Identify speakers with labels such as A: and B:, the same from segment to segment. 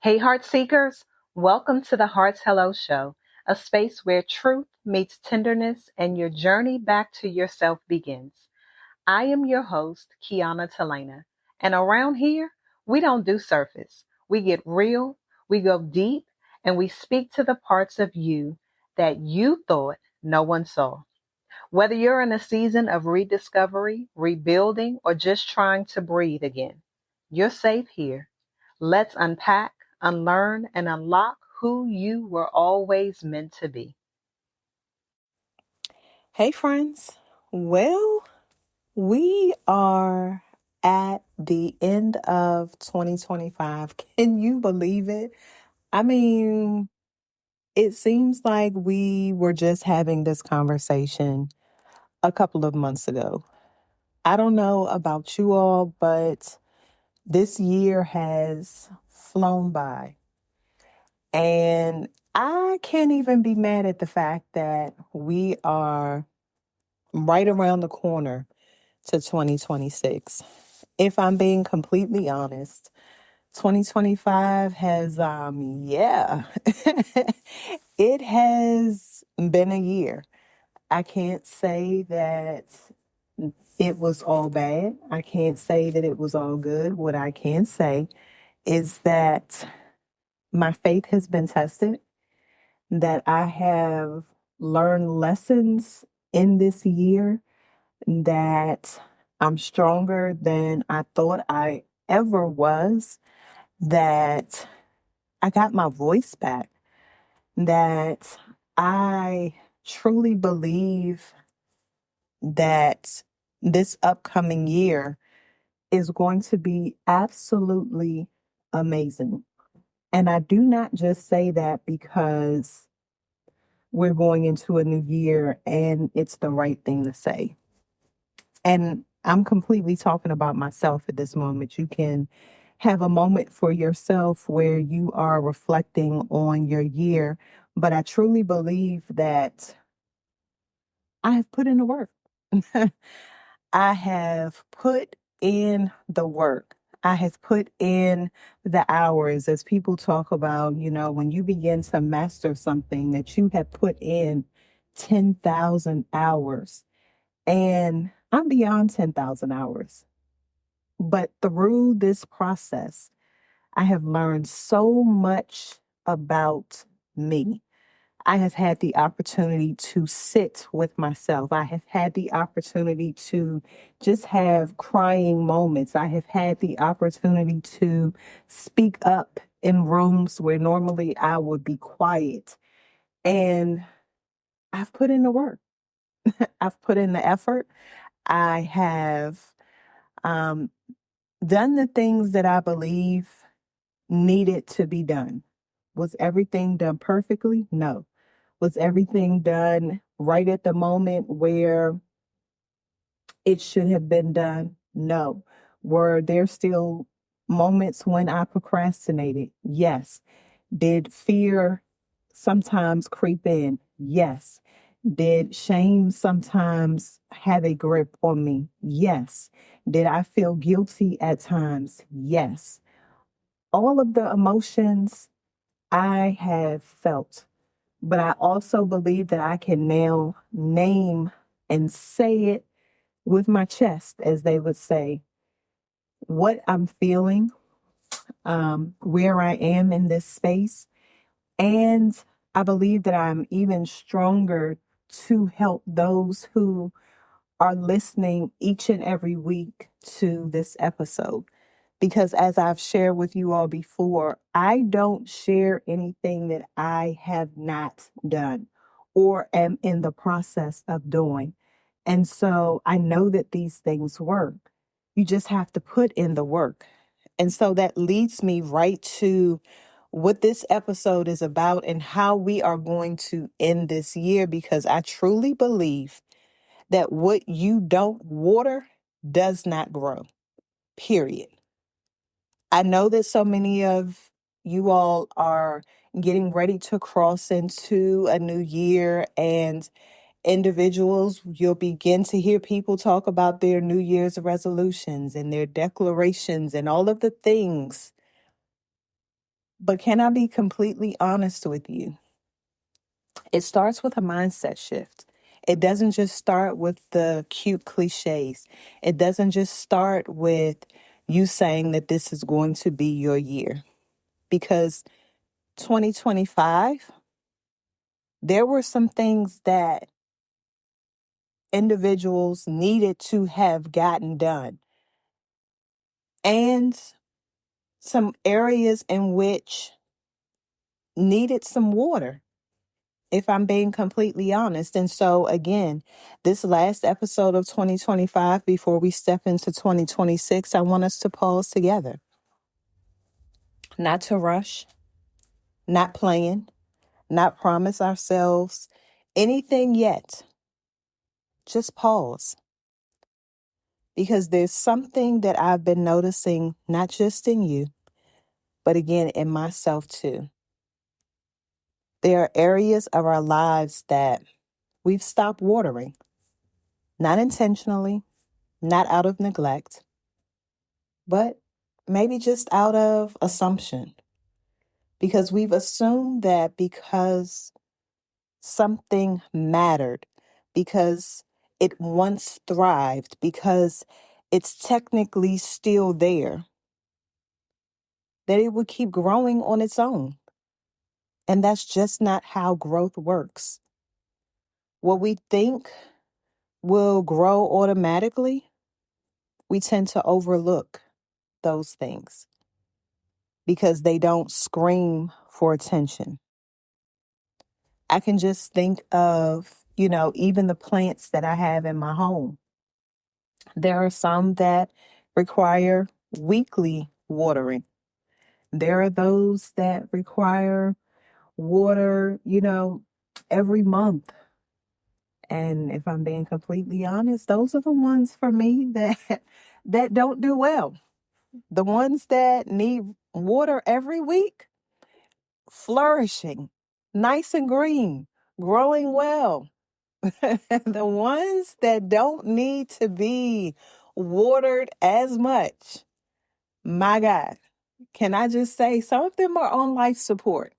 A: Hey, Heart Seekers, welcome to the Heart's Hello Show, a space where truth meets tenderness and your journey back to yourself begins. I am your host, Kiana Talena, and around here, we don't do surface. We get real, we go deep, and we speak to the parts of you that you thought no one saw. Whether you're in a season of rediscovery, rebuilding, or just trying to breathe again, you're safe here. Let's unpack, unlearn, and unlock who you were always meant to be.
B: Hey, friends. Well, we are at the end of 2025. Can you believe it? I mean, it seems like we were just having this conversation a couple of months ago. I don't know about you all, but this year has flown by. And I can't even be mad at the fact that we are right around the corner to 2026. If I'm being completely honest, 2025 has it has been a year. I can't say that it was all bad. I can't say that it was all good. What I can say is that my faith has been tested, that I have learned lessons in this year, that I'm stronger than I thought I ever was, that I got my voice back, that I truly believe that this upcoming year is going to be absolutely amazing. And I do not just say that because we're going into a new year and it's the right thing to say. And I'm completely talking about myself at this moment. You can have a moment for yourself where you are reflecting on your year. But I truly believe that I have put in the work. I have put in the work. I have put in the hours, as people talk about, when you begin to master something that you have put in 10,000 hours. And I'm beyond 10,000 hours. But through this process, I have learned so much about me. I have had the opportunity to sit with myself. I have had the opportunity to just have crying moments. I have had the opportunity to speak up in rooms where normally I would be quiet. And I've put in the work. I've put in the effort. I have um, done the things that I believe needed to be done. Was everything done perfectly? No. Was everything done right at the moment where it should have been done? No. Were there still moments when I procrastinated? Yes. Did fear sometimes creep in? Yes. Did shame sometimes have a grip on me? Yes. Did I feel guilty at times? Yes. All of the emotions I have felt, but I also believe that I can now name and say it with my chest, as they would say, what I'm feeling, where I am in this space. And I believe that I'm even stronger to help those who are listening each and every week to this episode. Because as I've shared with you all before, I don't share anything that I have not done or am in the process of doing. And so I know that these things work. You just have to put in the work. And so that leads me right to what this episode is about and how we are going to end this year, because I truly believe that what you don't water does not grow, period. I know that so many of you all are getting ready to cross into a new year, and individuals, you'll begin to hear people talk about their New Year's resolutions and their declarations and all of the things But can I be completely honest with you? It starts with a mindset shift. It doesn't just start with the cute cliches. It doesn't just start with you saying that this is going to be your year. Because 2025, there were some things that individuals needed to have gotten done, and some areas in which needed some water, if I'm being completely honest. And so, again, this last episode of 2025, before we step into 2026, I want us to pause together. Not to rush, not plan, not promise ourselves anything yet. Just pause. Because there's something that I've been noticing, not just in you, but again, in myself too. There are areas of our lives that we've stopped watering, not intentionally, not out of neglect, but maybe just out of assumption. Because we've assumed that because something mattered, because it once thrived, because it's technically still there, that it would keep growing on its own. And that's just not how growth works. What we think will grow automatically, we tend to overlook those things because they don't scream for attention. I can just think of, even the plants that I have in my home. There are some that require weekly watering. There are those that require water, every month. And if I'm being completely honest, those are the ones for me that that don't do well. The ones that need water every week, flourishing, nice and green, growing well. The ones that don't need to be watered as much, my God, can I just say some of them are on life support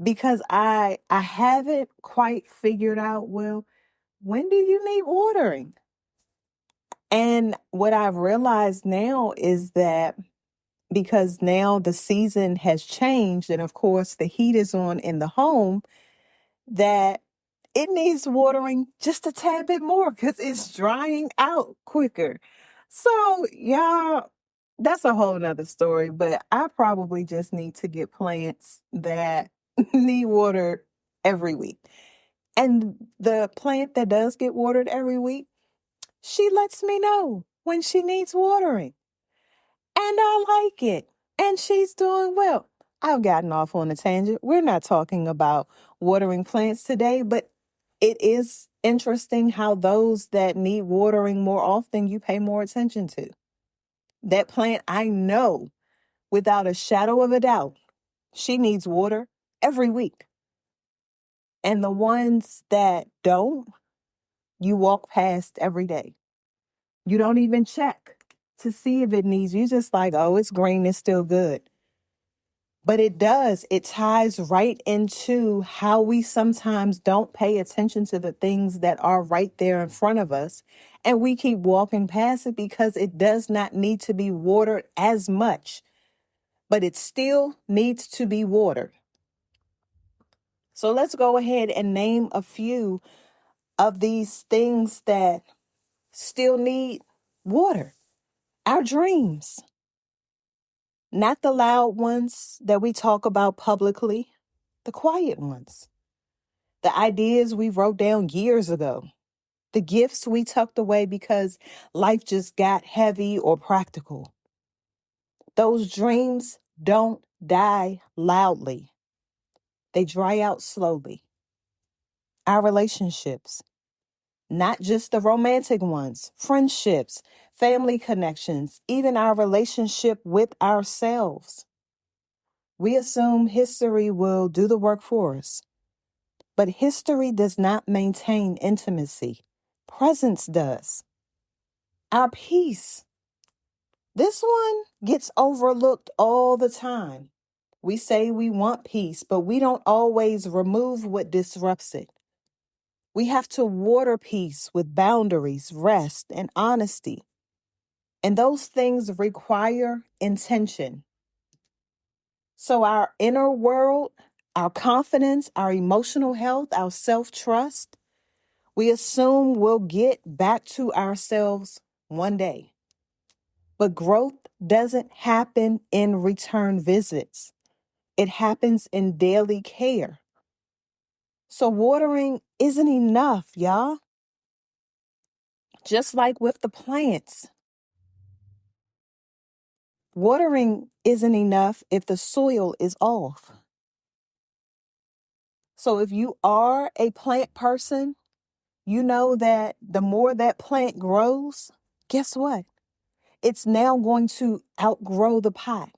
B: because I haven't quite figured out, well, when do you need watering? And what I've realized now is that because now the season has changed, and of course the heat is on in the home, that it needs watering just a tad bit more because it's drying out quicker. So, y'all, that's a whole nother story, but I probably just need to get plants that need water every week. And the plant that does get watered every week, she lets me know when she needs watering. And I like it. And she's doing well. I've gotten off on a tangent. We're not talking about watering plants today, but it is interesting how those that need watering more often you pay more attention to. That plant, I know without a shadow of a doubt, she needs water every week. And the ones that don't, you walk past every day. You don't even check to see if it needs. You just like, oh, it's green, it's still good. But it does. It ties right into how we sometimes don't pay attention to the things that are right there in front of us. And we keep walking past it because it does not need to be watered as much, but it still needs to be watered. So let's go ahead and name a few of these things that still need water. Our dreams, not the loud ones that we talk about publicly, the quiet ones. The ideas we wrote down years ago, the gifts we tucked away because life just got heavy or practical. Those dreams don't die loudly, they dry out slowly. Our relationships, not just the romantic ones, friendships, family connections, even our relationship with ourselves. We assume history will do the work for us, but history does not maintain intimacy. Presence does. Our peace. This one gets overlooked all the time. We say we want peace, but we don't always remove what disrupts it. We have to water peace with boundaries, rest, and honesty. And those things require intention. So, our inner world, our confidence, our emotional health, our self trust, we assume we'll get back to ourselves one day. But growth doesn't happen in return visits, it happens in daily care. So, watering isn't enough, y'all. Just like with the plants, watering isn't enough if the soil is off. So, if you are a plant person, you know that the more that plant grows, guess what? It's now going to outgrow the pot.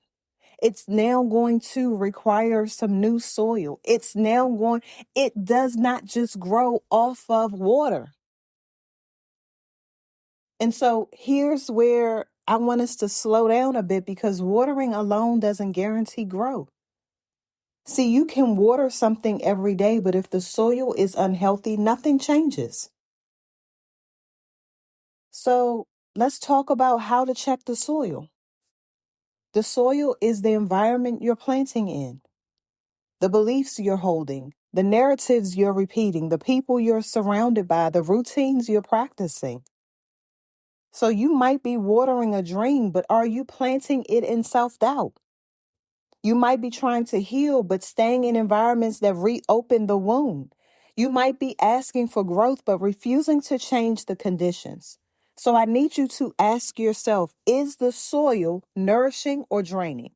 B: It's now going to require some new soil. It does not just grow off of water. And so here's where I want us to slow down a bit because watering alone doesn't guarantee growth. See, you can water something every day, but if the soil is unhealthy, nothing changes. So let's talk about how to check the soil. The soil is the environment you're planting in, the beliefs you're holding, the narratives you're repeating, the people you're surrounded by, the routines you're practicing. So you might be watering a dream, but are you planting it in self-doubt? You might be trying to heal, but staying in environments that reopen the wound. You might be asking for growth, but refusing to change the conditions. So I need you to ask yourself, is the soil nourishing or draining?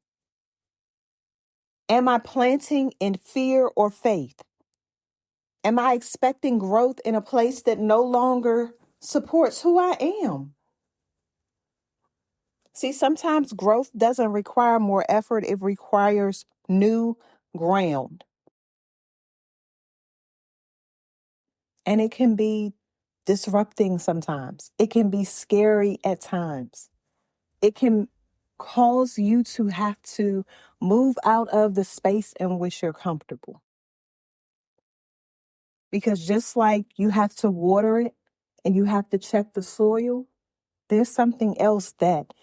B: Am I planting in fear or faith? Am I expecting growth in a place that no longer supports who I am? See, sometimes growth doesn't require more effort, it requires new ground. And it can be disrupting sometimes, it can be scary at times. It can cause you to have to move out of the space in which you're comfortable. Because just like you have to water it and you have to check the soil, there's something else that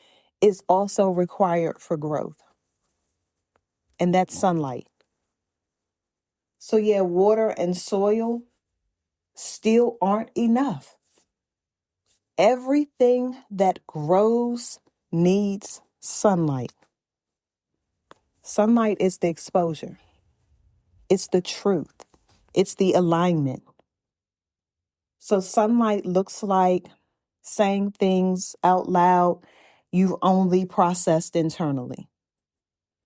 B: is also required for growth, and that's sunlight. So, yeah, water and soil still aren't enough. Everything that grows needs sunlight. Sunlight is the exposure, it's the truth, it's the alignment. So, sunlight looks like saying things out loud you've only processed internally.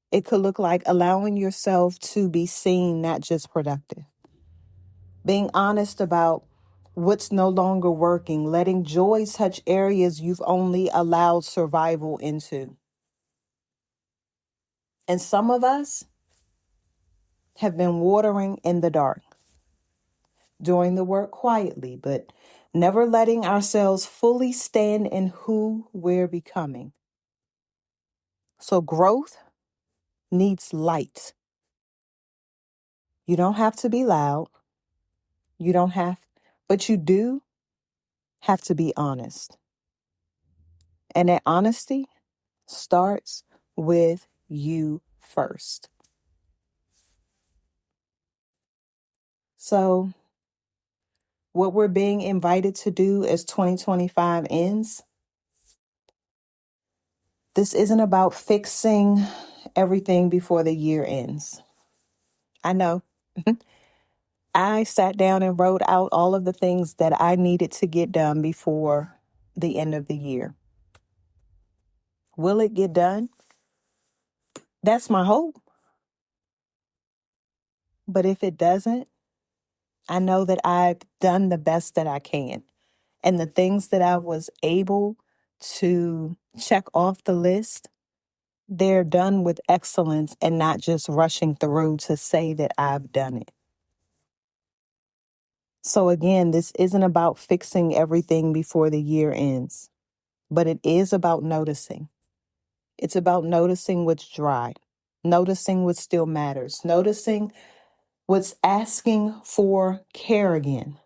B: It could look like allowing yourself to be seen, not just productive. Being honest about what's no longer working, letting joy touch areas you've only allowed survival into. And some of us have been watering in the dark, doing the work quietly, but never letting ourselves fully stand in who we're becoming. So growth needs light. You don't have to be loud. You don't have, but you do have to be honest. And that honesty starts with you first. So, what we're being invited to do as 2025 ends, this isn't about fixing everything before the year ends. I know. I sat down and wrote out all of the things that I needed to get done before the end of the year. Will it get done? That's my hope. But if it doesn't, I know that I've done the best that I can. And the things that I was able to check off the list, they're done with excellence and not just rushing through to say that I've done it. So again, this isn't about fixing everything before the year ends, but it is about noticing. It's about noticing what's dry. noticing what still matters, noticing what's asking for care again.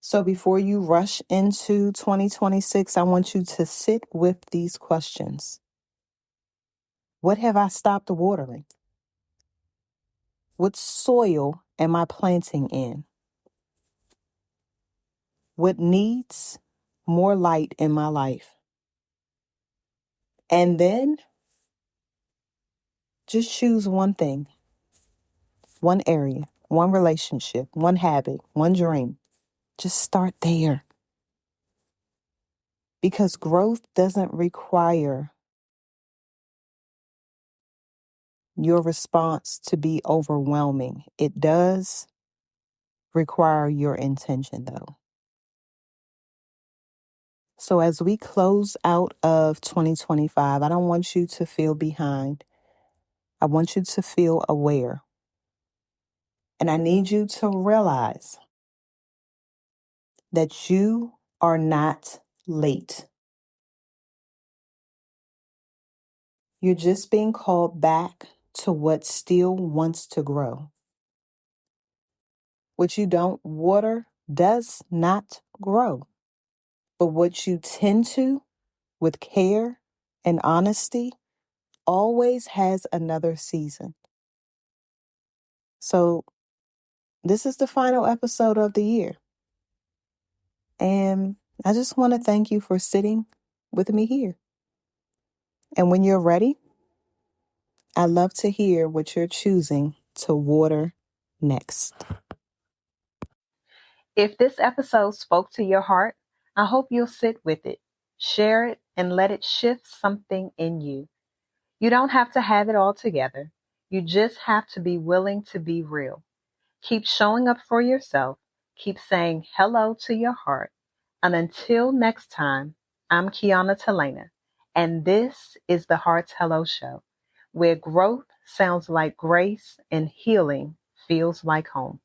B: So before you rush into 2026, I want you to sit with these questions. What have I stopped watering? What soil am I planting in? What needs more light in my life? And then just choose one thing, one area, one relationship, one habit, one dream. Just start there. Because growth doesn't require your response to be overwhelming. It does require your intention, though. So as we close out of 2025, I don't want you to feel behind. I want you to feel aware. And I need you to realize that you are not late. You're just being called back to what still wants to grow. What you don't water does not grow. But what you tend to, with care and honesty, always has another season. So this is the final episode of the year. And I just want to thank you for sitting with me here. And when you're ready, I love to hear what you're choosing to water next.
A: If this episode spoke to your heart, I hope you'll sit with it, share it, and let it shift something in you. You don't have to have it all together. You just have to be willing to be real. Keep showing up for yourself. Keep saying hello to your heart. And until next time, I'm Kiana Talena, and this is the Heart's Hello Show, where growth sounds like grace and healing feels like home.